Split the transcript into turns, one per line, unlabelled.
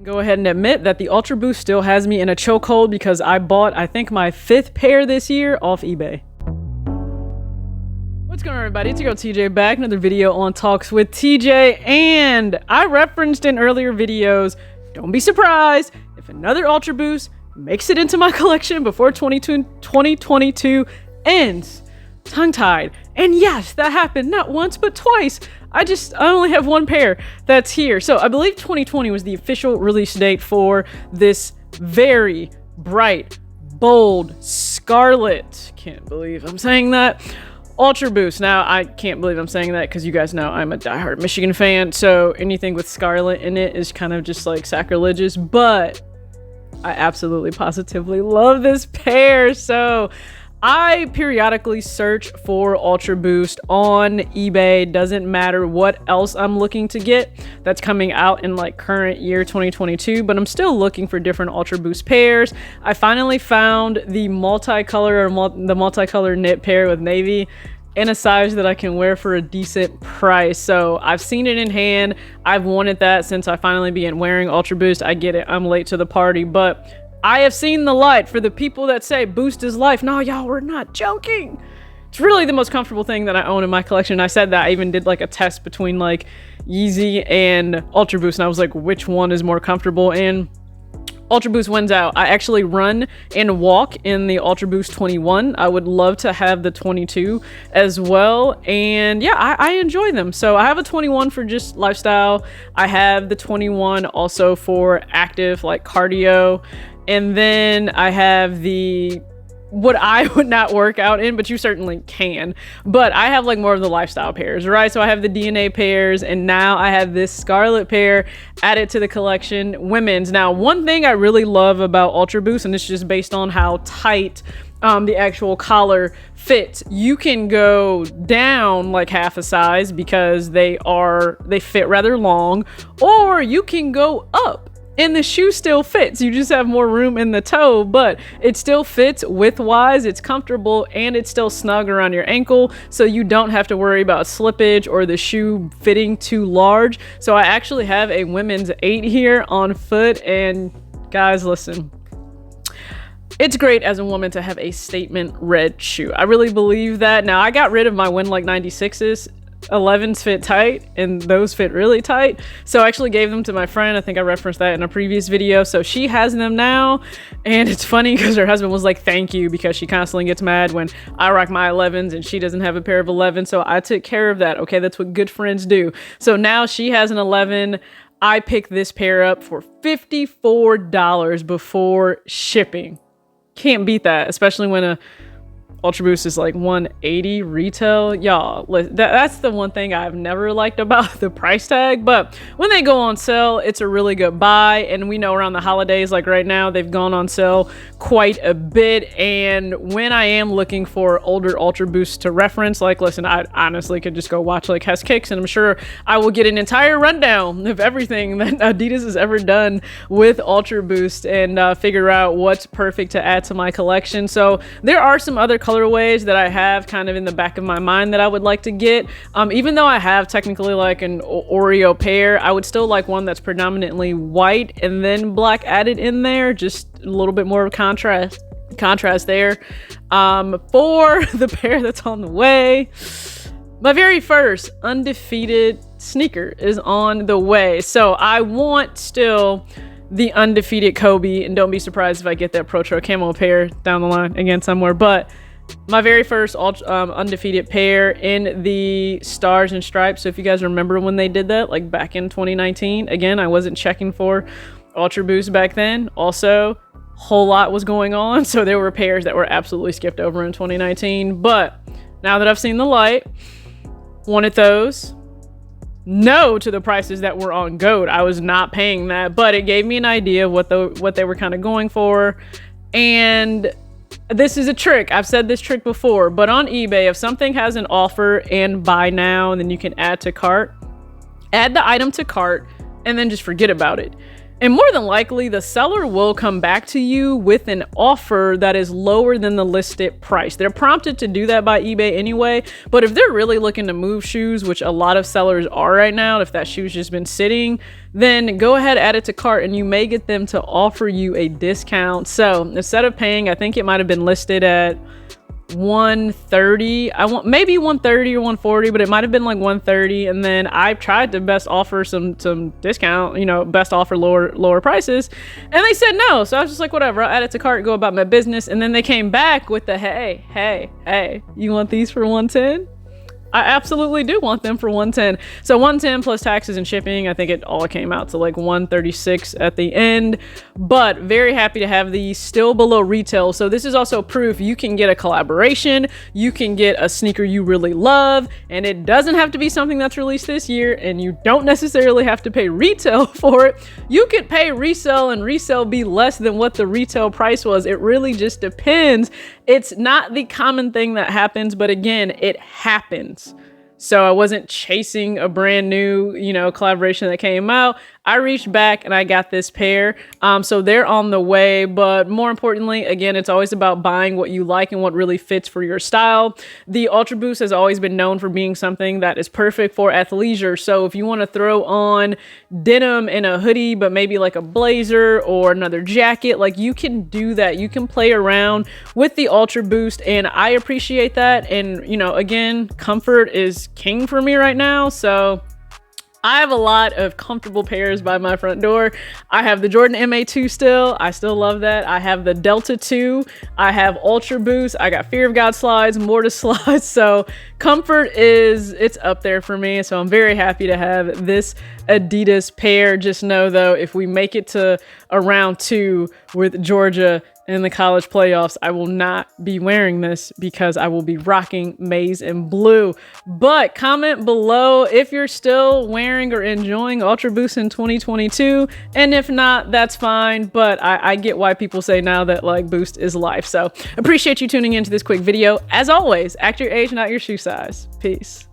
Go ahead and admit that the UltraBoost still has me in a chokehold because I bought, I think, my 5th pair this year off eBay. What's going on, everybody? It's your girl TJ back, another video on Talks with TJ, and I referenced in earlier videos, don't be surprised if another UltraBoost makes it into my collection before 2022 ends. Tongue-tied. And yes, that happened not once but twice. I only have one pair that's here. So I believe 2020 was the official release date for this very bright, bold, scarlet, can't believe I'm saying that, UltraBoost. Now, I can't believe I'm saying that because you guys know I'm a diehard Michigan fan, so anything with scarlet in it is kind of just like sacrilegious, but I absolutely positively love this pair. So I periodically search for UltraBoost on eBay. Doesn't matter what else I'm looking to get that's coming out in like current year 2022, but I'm still looking for different UltraBoost pairs. I finally found the multicolor knit pair with navy in a size that I can wear for a decent price. So I've seen it in hand. I've wanted that since I finally began wearing UltraBoost. I get it, I'm late to the party, but I have seen the light. For the people that say Boost is life, no, y'all, we're not joking. It's really the most comfortable thing that I own in my collection. I said that I even did like a test between like Yeezy and UltraBoost, and I was like, which one is more comfortable? And UltraBoost wins out. I actually run and walk in the UltraBoost 21. I would love to have the 22 as well. And yeah, I enjoy them. So I have a 21 for just lifestyle. I have the 21 also for active, like cardio. And then I have what I would not work out in, but you certainly can. But I have like more of the lifestyle pairs, right? So I have the DNA pairs, and now I have this scarlet pair added to the collection, women's. Now, one thing I really love about UltraBoost, and it's just based on how tight the actual collar fits, you can go down like half a size because they fit rather long, or you can go up and the shoe still fits. You just have more room in the toe, but it still fits width-wise, it's comfortable, and it's still snug around your ankle, so you don't have to worry about slippage or the shoe fitting too large. So I actually have a women's 8 here on foot, and guys, listen, it's great as a woman to have a statement red shoe. I really believe that. Now, I got rid of my Win Like 96s. 11s fit tight, and those fit really tight, so I actually gave them to my friend. I think I referenced that in a previous video, so she has them now. And it's funny because her husband was like, thank you, because she constantly gets mad when I rock my 11s and she doesn't have a pair of 11s, so I took care of that. Okay, that's what good friends do. So now she has an 11. I picked this pair up for $54 before shipping. Can't beat that, especially when a UltraBoost is like $180 retail. Y'all, that's the one thing I've never liked about the price tag, but when they go on sale, it's a really good buy. And we know around the holidays, like right now, they've gone on sale quite a bit. And when I am looking for older UltraBoosts to reference, like, listen, I honestly could just go watch like Hess Kicks, and I'm sure I will get an entire rundown of everything that Adidas has ever done with UltraBoost and figure out what's perfect to add to my collection. So there are some other colorways that I have kind of in the back of my mind that I would like to get. Even though I have technically like an Oreo pair, I would still like one that's predominantly white and then black added in there, just a little bit more of contrast there. For the pair that's on the way, my very first undefeated sneaker is on the way. So I want still the undefeated Kobe, and don't be surprised if I get that Protro camo pair down the line again somewhere, but my very first undefeated pair in the stars and stripes. So if you guys remember when they did that, like back in 2019, again, I wasn't checking for UltraBoost back then. Also, whole lot was going on, so there were pairs that were absolutely skipped over in 2019. But now that I've seen the light, wanted those. No to the prices that were on GOAT. I was not paying that, but it gave me an idea of what they were kind of going for. And this is a trick. I've said this trick before, but on eBay, if something has an offer and buy now, and then you can add to cart, add the item to cart, and then just forget about it. And more than likely, the seller will come back to you with an offer that is lower than the listed price. They're prompted to do that by eBay anyway, but if they're really looking to move shoes, which a lot of sellers are right now, if that shoe's just been sitting, then go ahead, add it to cart, and you may get them to offer you a discount. So instead of paying, I think it might have been listed at 130, maybe 130 or 140, but it might have been like 130. And then I tried to best offer some discount, you know, best offer lower prices, and they said no. So I was just like, whatever, I'll add it to cart, go about my business. And then they came back with the hey, you want these for 110? I absolutely do want them for 110. So 110 plus taxes and shipping, I think it all came out to like 136 at the end, but very happy to have these still below retail. So this is also proof you can get a collaboration, you can get a sneaker you really love, and it doesn't have to be something that's released this year, and you don't necessarily have to pay retail for it. You could pay resale and resale be less than what the retail price was. It really just depends. It's not the common thing that happens, but again, it happens. So I wasn't chasing a brand new, you know, collaboration that came out. I reached back and I got this pair. So they're on the way, but more importantly, again, it's always about buying what you like and what really fits for your style. The UltraBoost has always been known for being something that is perfect for athleisure. So if you want to throw on denim and a hoodie, but maybe like a blazer or another jacket, like you can do that. You can play around with the UltraBoost, and I appreciate that. And, you know, again, comfort is king for me right now. So I have a lot of comfortable pairs by my front door. I have the Jordan MA2 still. I still love that. I have the Delta 2. I have UltraBoost. I got Fear of God slides, Mortis slides. So comfort it's up there for me. So I'm very happy to have this Adidas pair. Just know though, if we make it to a round 2 with Georgia in the college playoffs, I will not be wearing this because I will be rocking maize and blue. But comment below if you're still wearing or enjoying UltraBoost in 2022. And if not, that's fine. But I get why people say now that like Boost is life. So appreciate you tuning into this quick video. As always, act your age, not your shoe size. Peace.